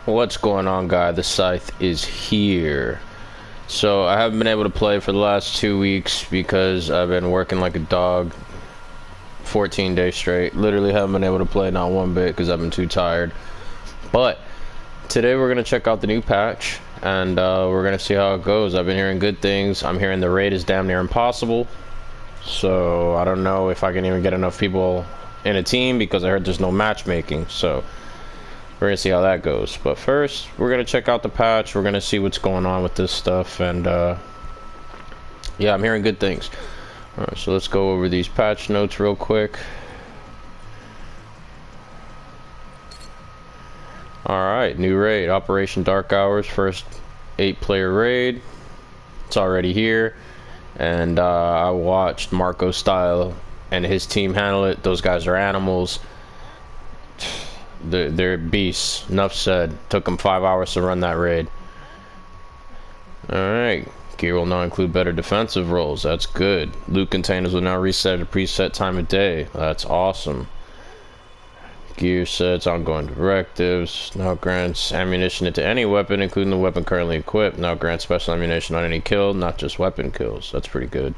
What's going on, guy? The Scythe is here. So I haven't been able to play for the last 2 weeks because I've been working like a dog 14 days straight. Literally haven't been able to play not one bit because I've been too tired. But today we're going to check out the new patch and we're going to see how it goes. I've been hearing good things. I'm hearing the raid is damn near impossible. So I don't know if I can even get enough people in a team because I heard there's no matchmaking. So we're gonna see how that goes. But first, we're gonna check out the patch. We're gonna see what's going on with this stuff. And yeah, I'm hearing good things. Alright, so let's go over these patch notes real quick. Alright, new raid. Operation Dark Hours. First 8-player raid. It's already here. And I watched Marco Style and his team handle it. Those guys are animals. They're beasts. Enough said. Took them 5 hours to run that raid. Alright. Gear will now include better defensive roles. That's good. Loot containers will now reset at a preset time of day. That's awesome. Gear sets, ongoing directives. Now grants ammunition into any weapon, including the weapon currently equipped. Now grants special ammunition on any kill, not just weapon kills. That's pretty good.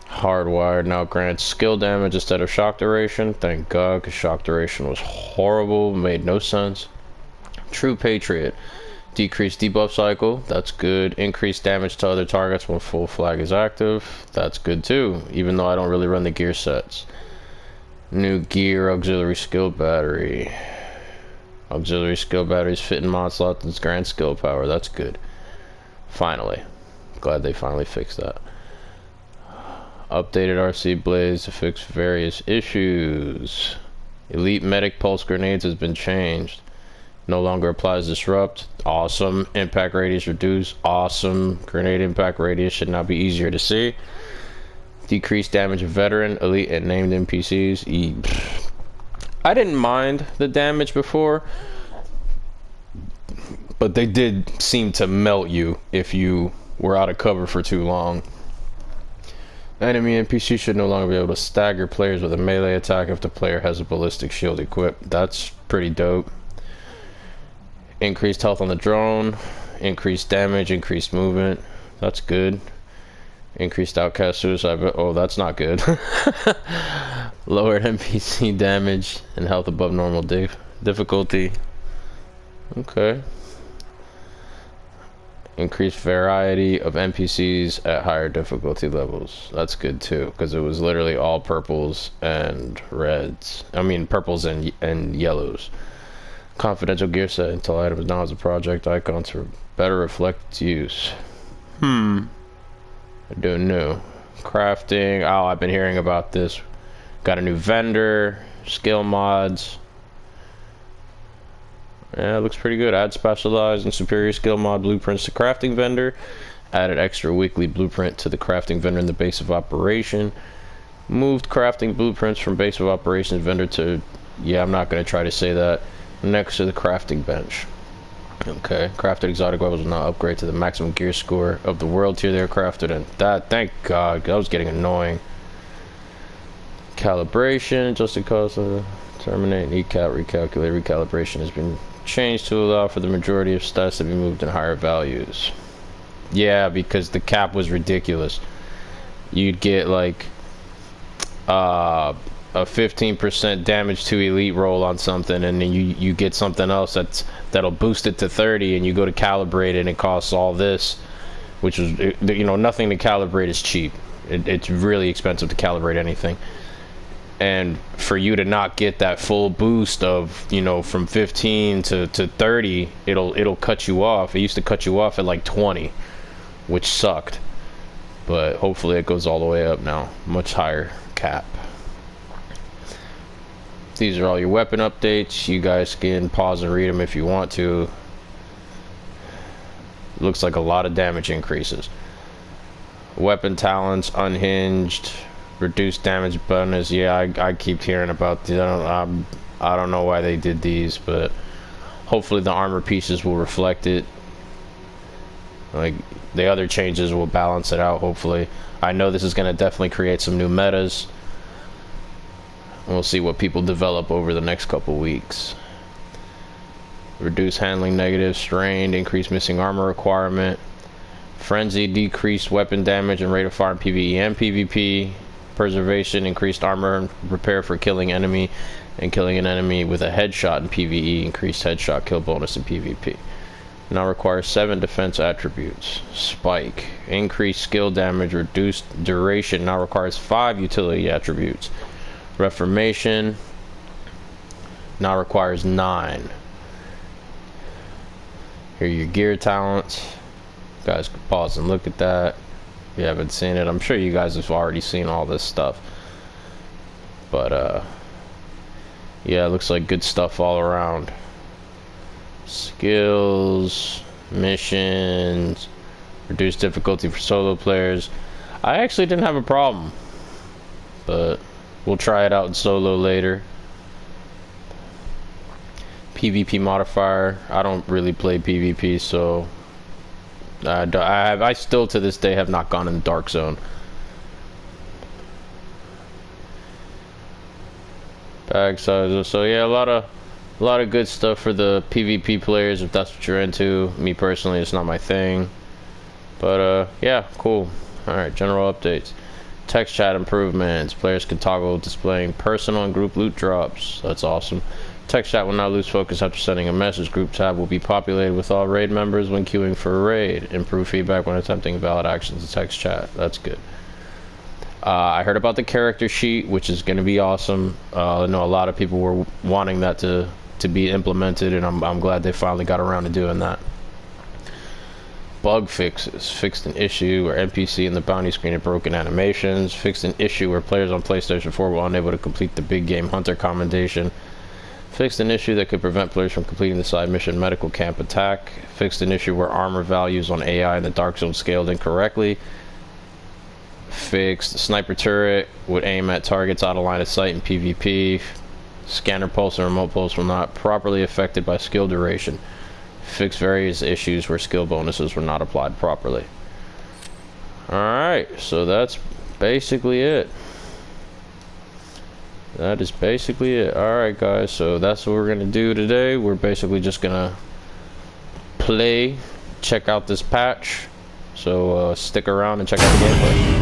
Hardwired now grants skill damage instead of shock duration. Thank God, because shock duration was horrible, made no sense. True Patriot. Decreased debuff cycle. That's good. Increased damage to other targets when full flag is active. That's good too, even though I don't really run the gear sets. New gear, auxiliary skill battery. Auxiliary skill batteries fit in mod slots and grant skill power. That's good. Finally. Glad they finally fixed that. Updated RC blades to fix various issues. Elite medic pulse grenades has been changed. No longer applies disrupt. Awesome. Impact radius reduced. Awesome. Grenade impact radius should now be easier to see. Decreased damage of veteran, elite, and named NPCs. I didn't mind the damage before, but they did seem to melt you if you were out of cover for too long. Enemy NPC should no longer be able to stagger players with a melee attack if the player has a ballistic shield equipped. That's pretty dope. Increased health on the drone. Increased damage, increased movement. That's good. Increased outcast suicide. Oh, that's not good. Lowered NPC damage and health above normal difficulty. Okay. Increased variety of NPCs at higher difficulty levels. That's good too, because it was literally all purples and reds. I mean purples and yellows. Confidential gear set until items now as a project icon to better reflect its use. I don't know. Crafting. Oh, I've been hearing about this. Got a new vendor. Skill mods. Yeah, it looks pretty good. Add specialized and superior skill mod blueprints to crafting vendor. Added extra weekly blueprint to the crafting vendor in the base of operation. Moved crafting blueprints from base of operations vendor to, yeah, I'm not going to try to say that, next to the crafting bench. Okay, crafted exotic weapons will now upgrade to the maximum gear score of the world tier they're crafted in. That, thank God, that was getting annoying. Calibration, adjusted cost of terminate, recalculate. Recalibration has been changed to allow for the majority of stats to be moved in higher values. Yeah, because the cap was ridiculous. You'd get like a 15% damage to elite roll on something, and then you get something else that'll boost it to 30, and you go to calibrate it and it costs all this, which is, you know, nothing to calibrate is cheap. It's really expensive to calibrate anything. And for you to not get that full boost of, you know, from 15 to 30, it'll cut you off. It used to cut you off at like 20, which sucked. But hopefully it goes all the way up now. Much higher cap. These are all your weapon updates. You guys can pause and read them if you want to. Looks like a lot of damage increases. Weapon talents, unhinged. Reduced damage bonus. Yeah, I keep hearing about these. I don't know why they did these, but hopefully the armor pieces will reflect it. Like, the other changes will balance it out, hopefully. I know this is going to definitely create some new metas. We'll see what people develop over the next couple weeks. Reduce handling negative, strained, increased missing armor requirement. Frenzy, decreased weapon damage and rate of fire in PvE and PvP. Preservation, increased armor and repair for killing enemy and killing an enemy with a headshot in PvE. Increased headshot kill bonus in PvP. Now requires 7 defense attributes. Spike, increased skill damage, reduced duration. Now requires 5 utility attributes. Reformation now requires 9. Here are your gear talents. You guys can pause and look at that if you haven't seen it. I'm sure you guys have already seen all this stuff, but yeah, it looks like good stuff all around. Skills, missions, reduced difficulty for solo players. I actually didn't have a problem, but we'll try it out in solo later. PvP modifier. I don't really play PvP, so I still to this day have not gone in the dark zone. Bag sizes. So yeah, a lot of good stuff for the PvP players if that's what you're into. Me personally, it's not my thing, but yeah, cool. All right, general updates. Text chat improvements. Players can toggle displaying personal and group loot drops. That's awesome. Text chat will not lose focus after sending a message. Group tab will be populated with all raid members when queuing for a raid. Improve feedback when attempting valid actions in text chat. That's good. I heard about the character sheet, which is going to be awesome. I know a lot of people were wanting that to be implemented, and I'm glad they finally got around to doing that. Bug fixes. Fixed an issue where NPC in the bounty screen had broken animations. Fixed an issue where players on PlayStation 4 were unable to complete the big game hunter commendation. Fixed an issue that could prevent players from completing the side mission medical camp attack. Fixed an issue where armor values on AI in the dark zone scaled incorrectly. Fixed sniper turret would aim at targets out of line of sight in PvP. Scanner pulse and remote pulse were not properly affected by skill duration. Fixed various issues where skill bonuses were not applied properly. Alright, so that's basically it. That is basically it. Alright guys, so that's what we're gonna do today. We're basically just gonna play, check out this patch. So stick around and check out the gameplay.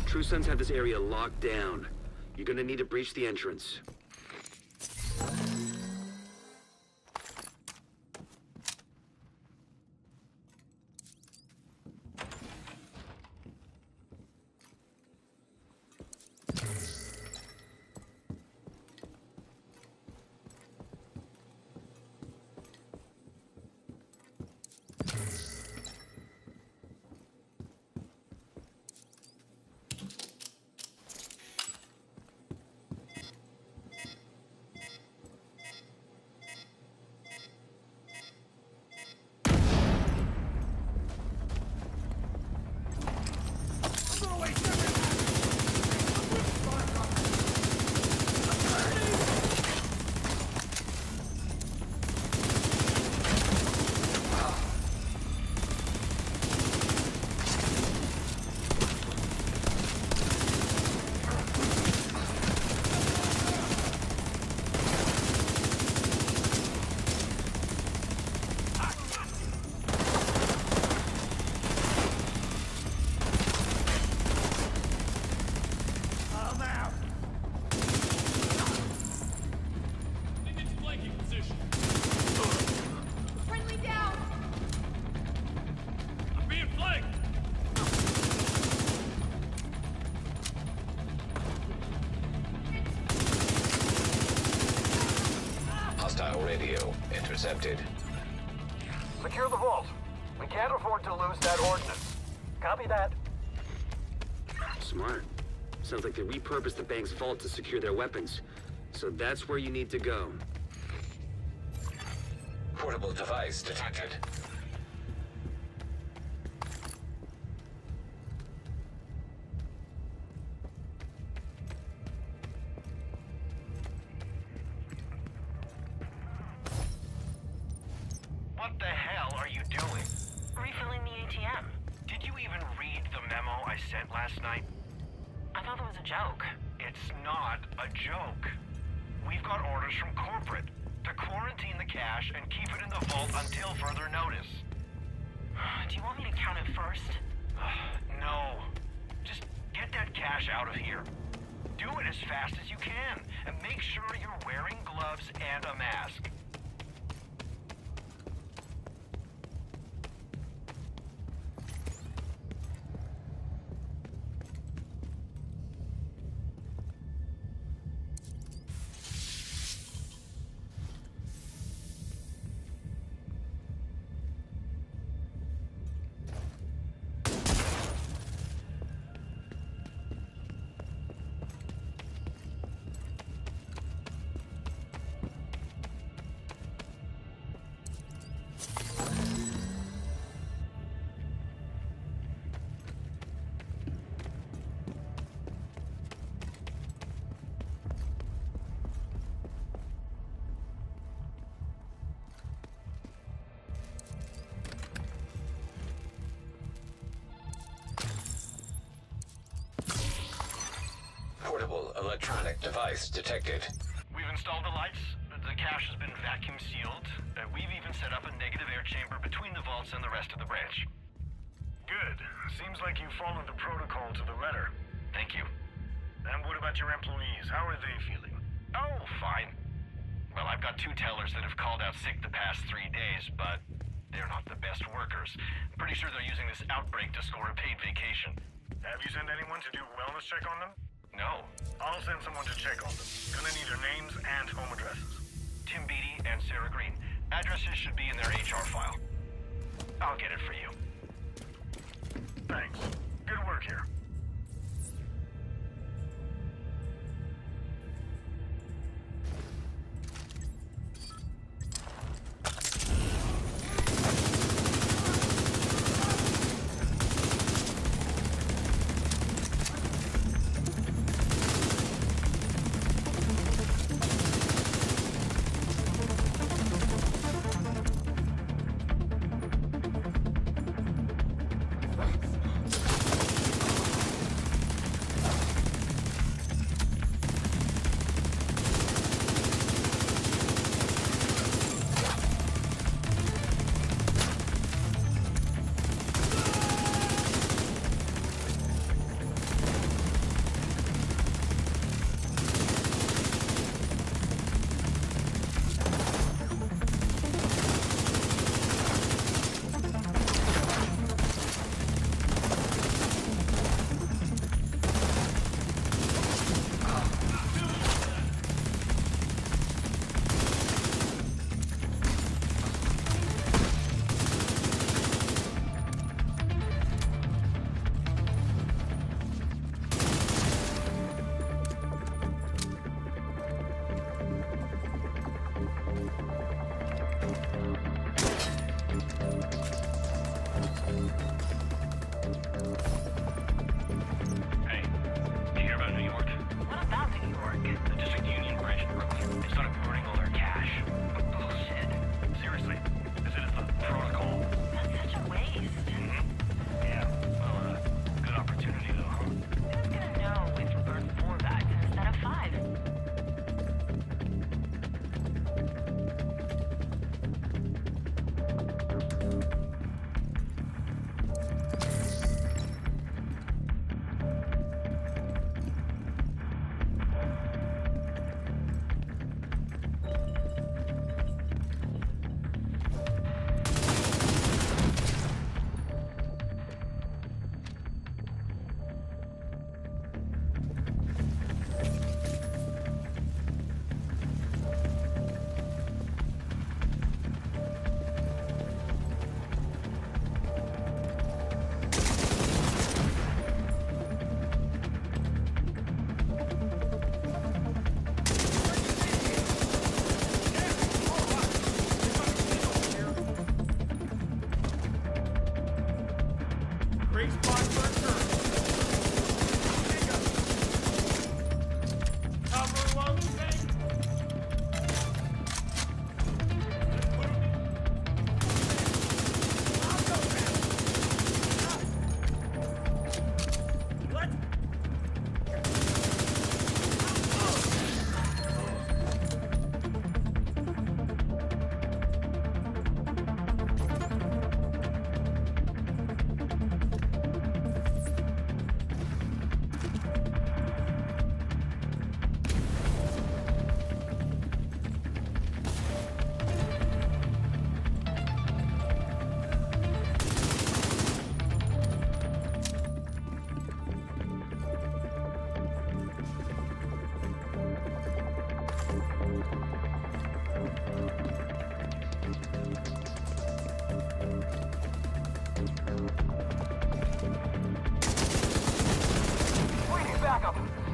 True Sons have this area locked down. You're gonna need to breach the entrance. accepted. Secure the vault. We can't afford to lose that ordnance. Copy that. Smart. Sounds like they repurposed the bank's vault to secure their weapons. So that's where you need to go. Portable device detected. What the hell are you doing? Refilling the ATM. Did you even read the memo I sent last night? I thought it was a joke. It's not a joke. We've got orders from corporate to quarantine the cash and keep it in the vault until further notice. Do you want me to count it first? No. Just get that cash out of here. Do it as fast as you can, and make sure you're wearing gloves and a mask. Portable electronic device detected. We've installed the lights. The cache has been vacuum sealed. We've even set up a negative air chamber between the vaults and the rest of the branch. Good. Seems like you've followed the protocol to the letter. Thank you. And what about your employees? How are they feeling? Oh, fine. Well, I've got 2 tellers that have called out sick the past 3 days, but they're not the best workers. Pretty sure they're using this outbreak to score a paid vacation. Have you sent anyone to do a wellness check on them? No. I'll send someone to check on them. Gonna need their names and home addresses. Tim Beatty and Sarah Green. Addresses should be in their HR file. I'll get it for you. Thanks. Good work here.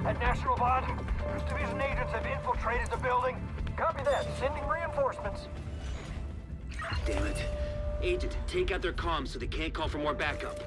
At National Bond, Division agents have infiltrated the building. Copy that. Sending reinforcements. Damn it. Agent, take out their comms so they can't call for more backup.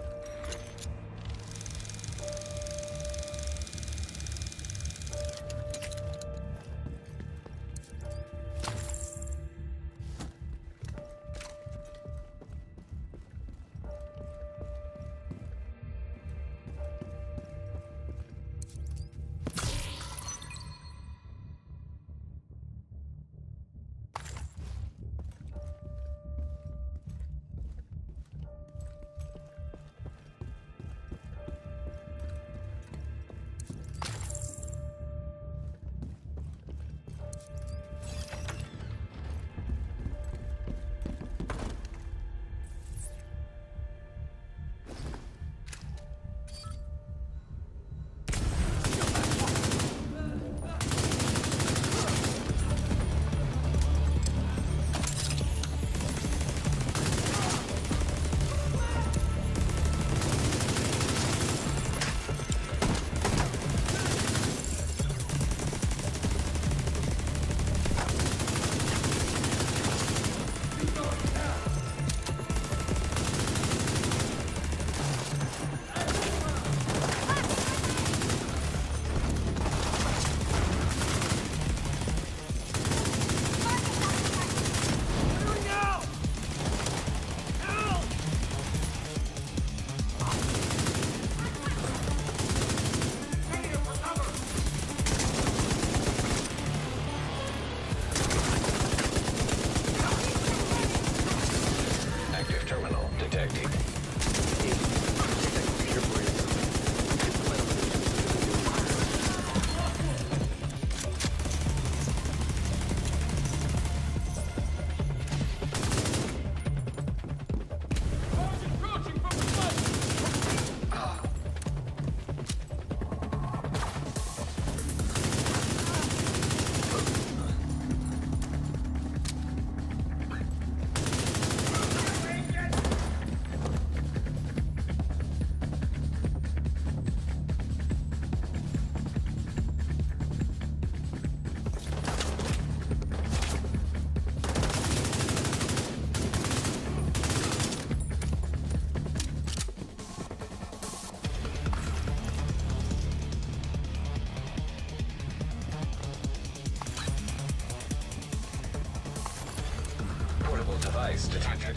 Device detected.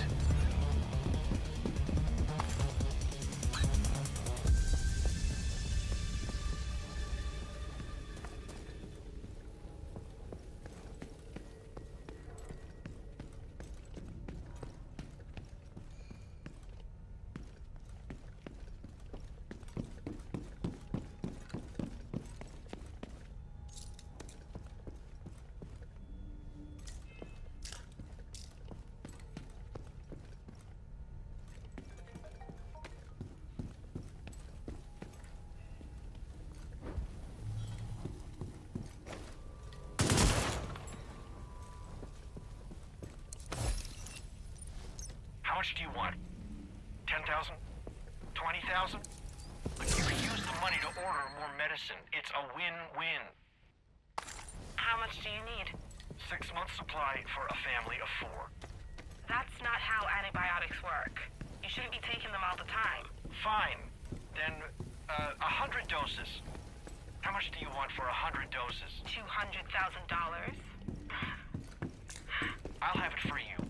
How much do you want? 10,000? 20,000? You can use the money to order more medicine. It's a win-win. How much do you need? 6 months supply for a family of 4. That's not how antibiotics work. You shouldn't be taking them all the time. Fine. Then, 100 doses. How much do you want for 100 doses? $200,000. I'll have it for you.